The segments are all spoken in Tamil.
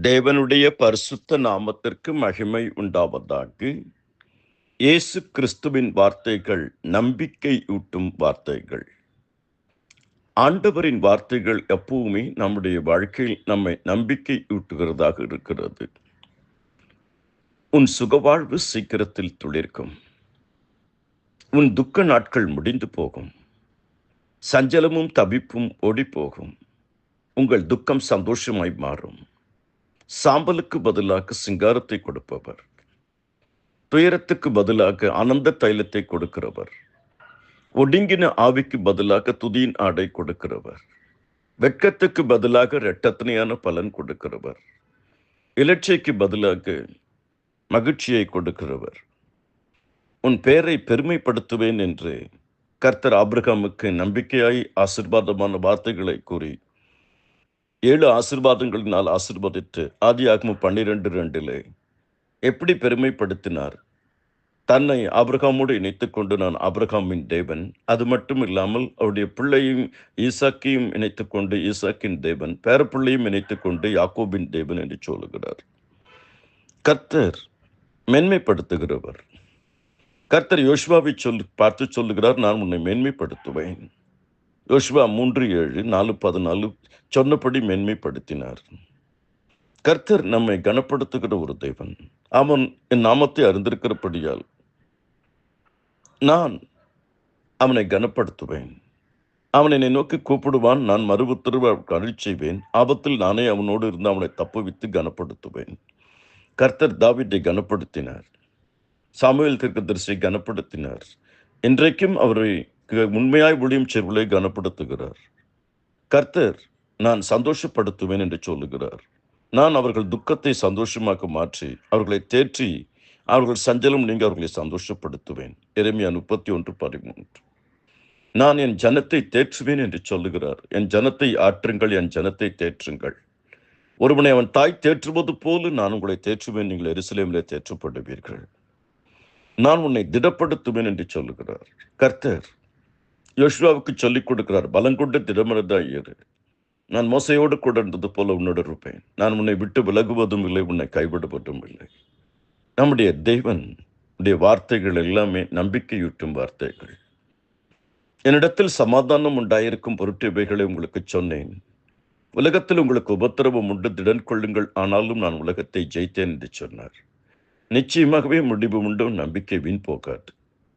தேவனுடைய பரிசுத்த நாமத்திற்கு மகிமை உண்டாவதாக. இயேசு கிறிஸ்துவின் வார்த்தைகள் நம்பிக்கை ஊட்டும் வார்த்தைகள். ஆண்டவரின் வார்த்தைகள் எப்பவுமே நம்முடைய வாழ்க்கையில் நம்மை நம்பிக்கை ஊட்டுகிறதாக இருக்கிறது. உன் சுகவாழ்வு சீக்கிரத்தில் துளிர்க்கும். உன் துக்க நாட்கள் முடிந்து போகும். சஞ்சலமும் தவிப்பும் ஓடிப்போகும். உங்கள் துக்கம் சந்தோஷமாய் மாறும். சாம்பலுக்கு பதிலாக சிங்காரத்தை கொடுப்பவர், துயரத்துக்கு பதிலாக ஆனந்த தைலத்தை கொடுக்கிறவர், ஒடுங்கின ஆவிக்கு பதிலாக துதியின் ஆடை கொடுக்கிறவர், வெட்கத்துக்கு பதிலாக இரட்டத்தனையான பலன் கொடுக்கிறவர், இலட்சைக்கு பதிலாக மகிழ்ச்சியை கொடுக்கிறவர். உன் பெயரை பெருமைப்படுத்துவேன் என்று கர்த்தர் ஆபிரகாமுக்கு நம்பிக்கையாய் ஆசீர்வாதமான வார்த்தைகளை கூறி 7 ஆசீர்வாதங்களினால் ஆசீர்வதித்து ஆதியாகமம் 12:2 எப்படி பெருமைப்படுத்தினார். தன்னை ஆபிரகாமோடு இணைத்துக் கொண்டு நான் ஆபிரகாமின் தேவன், அது மட்டும் இல்லாமல் அவருடைய பிள்ளையும் ஈசாக்கையும் இணைத்துக் கொண்டு ஈசாக்கின் தேவன், பேரப்பிள்ளையும் இணைத்துக் கொண்டு யாக்கோபின் தேவன் என்று சொல்லுகிறார். கர்த்தர் மேன்மைப்படுத்துகிறவர். கர்த்தர் யோசுவாவை பார்த்து சொல்லுகிறார், நான் உன்னை மேன்மைப்படுத்துவேன். யோசுவா 3:7 4:14 சொன்னபடி மேன்மைப்படுத்தினார். கர்த்தர் நம்மை கனப்படுத்துகிற ஒரு தேவன். அவன் என் நாமத்தை அறிந்திருக்கிறபடியால் நான் அவனை கனப்படுத்துவேன். அவன் என்னை நோக்கி கூப்பிடுவான், நான் மறு உத்தரவு அவனுக்கு அருள் செய்வேன். ஆபத்தில் நானே அவனோடு இருந்து அவனை தப்புவித்து கனப்படுத்துவேன். கர்த்தர் தாவீதை கனப்படுத்தினார். சாமுவேல் தீர்க்கதரிசியை கனப்படுத்தினார். இன்றைக்கும் அவரை உண்மையாய் ஊழியம் செய்வதை கனப்படுத்துகிறார். கர்த்தர் நான் சந்தோஷப்படுத்துவேன் என்று சொல்லுகிறார். நான் அவர்கள் துக்கத்தை சந்தோஷமாக மாற்றி அவர்களை தேற்றி அவர்கள் சஞ்சலம் நீங்க அவர்களை சந்தோஷப்படுத்துவேன். எரேமியா 31:13. நான் என் ஜனத்தை தேற்றுவேன் என்று சொல்லுகிறார். என் ஜனத்தை ஆற்றுங்கள், என் ஜனத்தை தேற்றுங்கள். ஒருவனை அவன் தாய் தேற்றுவது போல நான் உங்களை தேற்றுவேன், நீங்கள் எருசலேமிலே தேற்றப்படுவீர்கள். நான் உன்னை திடப்படுத்துவேன் என்று சொல்லுகிறார். கர்த்தர் யோசுவாவுக்கு சொல்லிக் கொடுக்கிறார், பலங்கொண்டு திடமனதாய் இரு. நான் மோசையோடு கூட இருந்தது போல உன்னோடு இருப்பேன். நான் உன்னை விட்டு விலகுவதும் இல்லை, உன்னை கைவிடுவதும் இல்லை. நம்முடைய தேவன் வார்த்தைகள் எல்லாமே நம்பிக்கையூட்டும் வார்த்தைகள். என்னிடத்தில் சமாதானம் உண்டாயிருக்கும் பொருட்டு இவைகளை உங்களுக்கு சொன்னேன். உலகத்தில் உங்களுக்கு உபத்திரவம் உண்டு, திடன் கொள்ளுங்கள், ஆனாலும் நான் உலகத்தை ஜெயித்தேன் என்று சொன்னார். நிச்சயமாகவே முடிவு உண்டு. நம்பிக்கை வீண் போகாது.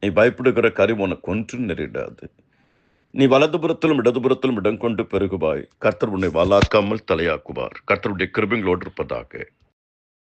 நீ பயப்படுகிற காரியம் உனக்கு ஒன்றும் நேரிடாது. நீ வலதுபுறத்திலும் இடதுபுறத்திலும் இடம் கொண்டு பெருகுவாய். கர்த்தர் உன்னை வாளாக்காமல் தலையாக்குவார். கர்த்தருடைய கிருபைகளோடு இருப்பதாக.